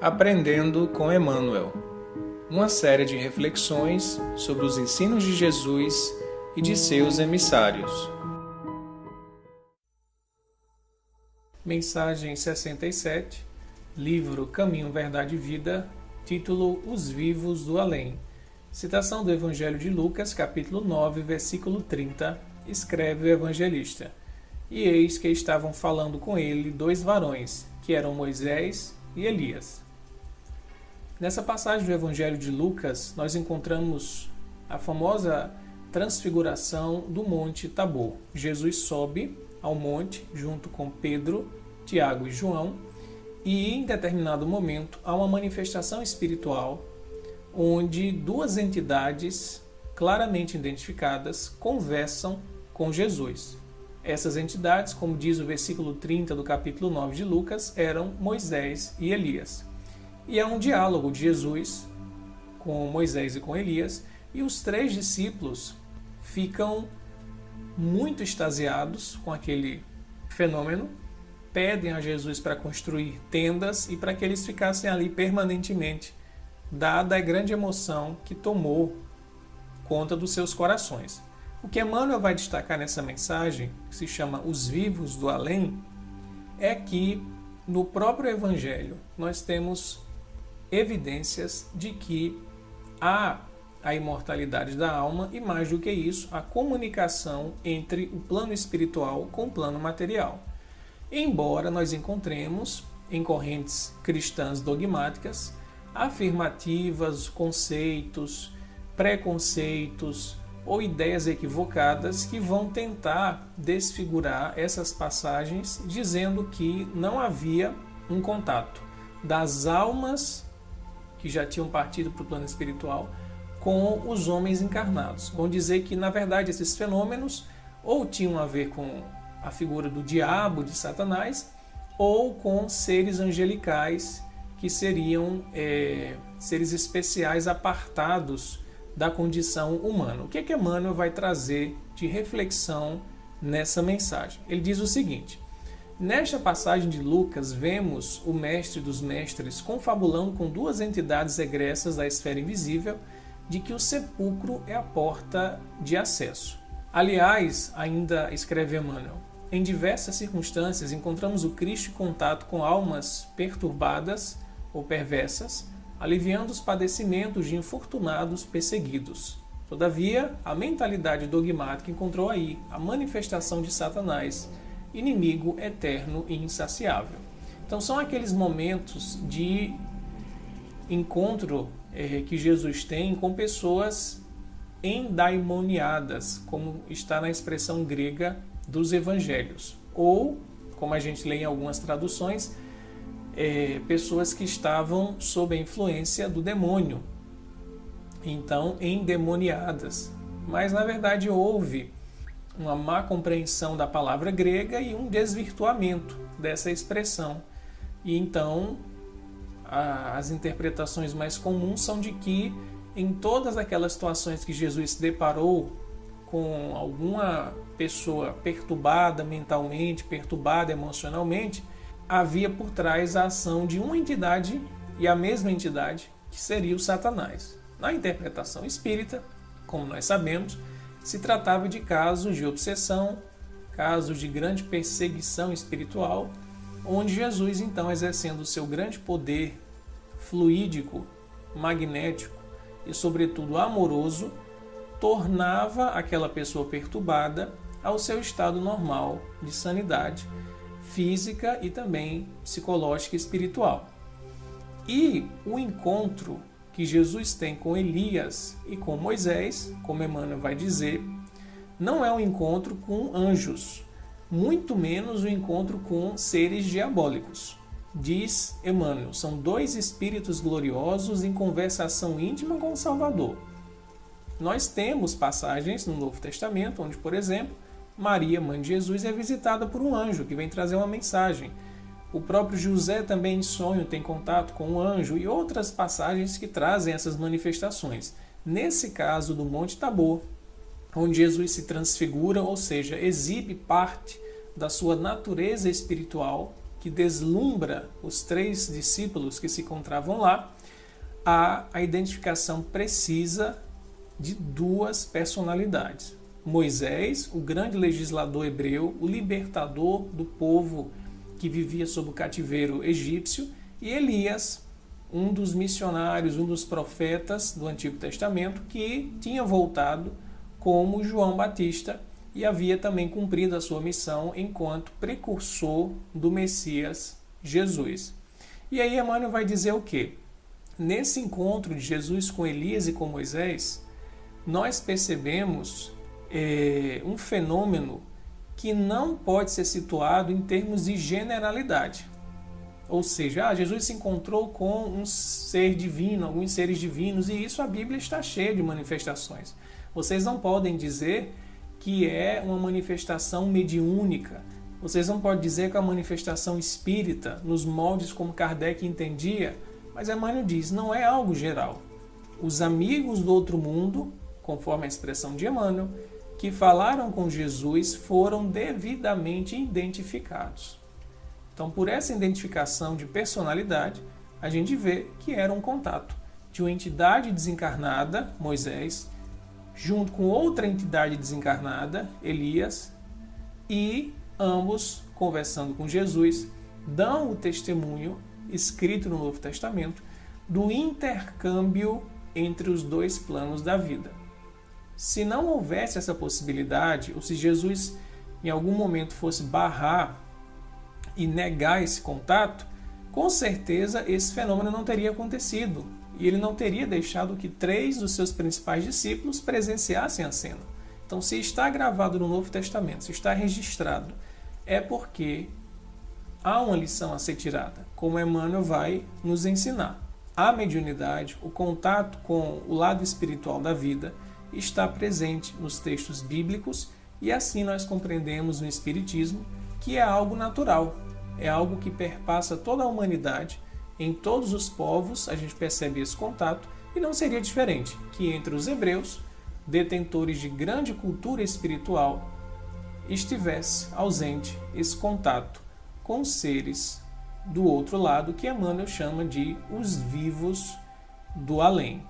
Aprendendo com Emmanuel, uma série de reflexões sobre os ensinos de Jesus e de seus emissários. Mensagem 67, livro Caminho, Verdade e Vida, título Os Vivos do Além. Citação do Evangelho de Lucas, capítulo 9, versículo 30, escreve o evangelista. E eis que estavam falando com ele dois varões, que eram Moisés e Elias. Nessa passagem do Evangelho de Lucas, nós encontramos a famosa transfiguração do Monte Tabor. Jesus sobe ao monte junto com Pedro, Tiago e João, e em determinado momento há uma manifestação espiritual onde duas entidades claramente identificadas conversam com Jesus. Essas entidades, como diz o versículo 30 do capítulo 9 de Lucas, eram Moisés e Elias. E é um diálogo de Jesus com Moisés e com Elias, e os três discípulos ficam muito extasiados com aquele fenômeno, pedem a Jesus para construir tendas e para que eles ficassem ali permanentemente, dada a grande emoção que tomou conta dos seus corações. O que Emmanuel vai destacar nessa mensagem, que se chama Os Vivos do Além, é que no próprio Evangelho nós temos evidências de que há a imortalidade da alma e, mais do que isso, a comunicação entre o plano espiritual com o plano material. Embora nós encontremos em correntes cristãs dogmáticas afirmativas, conceitos, preconceitos ou ideias equivocadas que vão tentar desfigurar essas passagens, dizendo que não havia um contato das almas que já tinham partido para o plano espiritual com os homens encarnados. Vão dizer que, na verdade, esses fenômenos ou tinham a ver com a figura do diabo, de Satanás, ou com seres angelicais, que seriam seres especiais apartados da condição humana. O que é que Emmanuel vai trazer de reflexão nessa mensagem? Ele diz o seguinte: nesta passagem de Lucas, vemos o mestre dos mestres confabulando com duas entidades egressas da esfera invisível de que o sepulcro é a porta de acesso. Aliás, ainda escreve Emmanuel, em diversas circunstâncias encontramos o Cristo em contato com almas perturbadas ou perversas, aliviando os padecimentos de infortunados perseguidos. Todavia, a mentalidade dogmática encontrou aí a manifestação de Satanás, inimigo eterno e insaciável. Então são aqueles momentos de encontro que Jesus tem com pessoas endaimoniadas, como está na expressão grega dos evangelhos, ou, como a gente lê em algumas traduções, pessoas que estavam sob a influência do demônio, então endemoniadas. Mas na verdade houve uma má compreensão da palavra grega e um desvirtuamento dessa expressão. E então as interpretações mais comuns são de que em todas aquelas situações que Jesus se deparou com alguma pessoa perturbada mentalmente, perturbada emocionalmente, havia por trás a ação de uma entidade, e a mesma entidade, que seria o Satanás. Na interpretação espírita, como nós sabemos, se tratava de casos de obsessão, casos de grande perseguição espiritual, onde Jesus, então, exercendo o seu grande poder fluídico, magnético e, sobretudo, amoroso, tornava aquela pessoa perturbada ao seu estado normal de sanidade física e também psicológica e espiritual. E o encontro que Jesus tem com Elias e com Moisés, como Emmanuel vai dizer, não é um encontro com anjos, muito menos um encontro com seres diabólicos. Diz Emmanuel, são dois espíritos gloriosos em conversação íntima com o Salvador. Nós temos passagens no Novo Testamento onde, por exemplo, Maria, mãe de Jesus, é visitada por um anjo que vem trazer uma mensagem. O próprio José também em sonho tem contato com um anjo e outras passagens que trazem essas manifestações. Nesse caso do Monte Tabor, onde Jesus se transfigura, ou seja, exibe parte da sua natureza espiritual que deslumbra os 3 discípulos que se encontravam lá, há a identificação precisa de 2 personalidades. Moisés, o grande legislador hebreu, o libertador do povo que vivia sob o cativeiro egípcio, e Elias, um dos missionários, um dos profetas do Antigo Testamento, que tinha voltado como João Batista e havia também cumprido a sua missão enquanto precursor do Messias Jesus. E aí Emmanuel vai dizer o quê? Nesse encontro de Jesus com Elias e com Moisés, nós percebemos um fenômeno que não pode ser situado em termos de generalidade. Ou seja, Jesus se encontrou com um ser divino, alguns seres divinos, e isso a Bíblia está cheia de manifestações. Vocês não podem dizer que é uma manifestação mediúnica. Vocês não podem dizer que é uma manifestação espírita, nos moldes como Kardec entendia, mas Emmanuel diz, não é algo geral. Os amigos do outro mundo, conforme a expressão de Emmanuel, que falaram com Jesus foram devidamente identificados. Então, por essa identificação de personalidade, a gente vê que era um contato de uma entidade desencarnada, Moisés, junto com outra entidade desencarnada, Elias, e ambos, conversando com Jesus, dão o testemunho, escrito no Novo Testamento, do intercâmbio entre os 2 planos da vida. Se não houvesse essa possibilidade, ou se Jesus em algum momento fosse barrar e negar esse contato, com certeza esse fenômeno não teria acontecido e ele não teria deixado que 3 dos seus principais discípulos presenciassem a cena. Então, se está gravado no Novo Testamento, se está registrado, é porque há uma lição a ser tirada, como Emmanuel vai nos ensinar. A mediunidade, o contato com o lado espiritual da vida, está presente nos textos bíblicos e assim nós compreendemos no Espiritismo que é algo natural, é algo que perpassa toda a humanidade, em todos os povos a gente percebe esse contato e não seria diferente que entre os hebreus, detentores de grande cultura espiritual, estivesse ausente esse contato com seres do outro lado que Emmanuel chama de os vivos do além.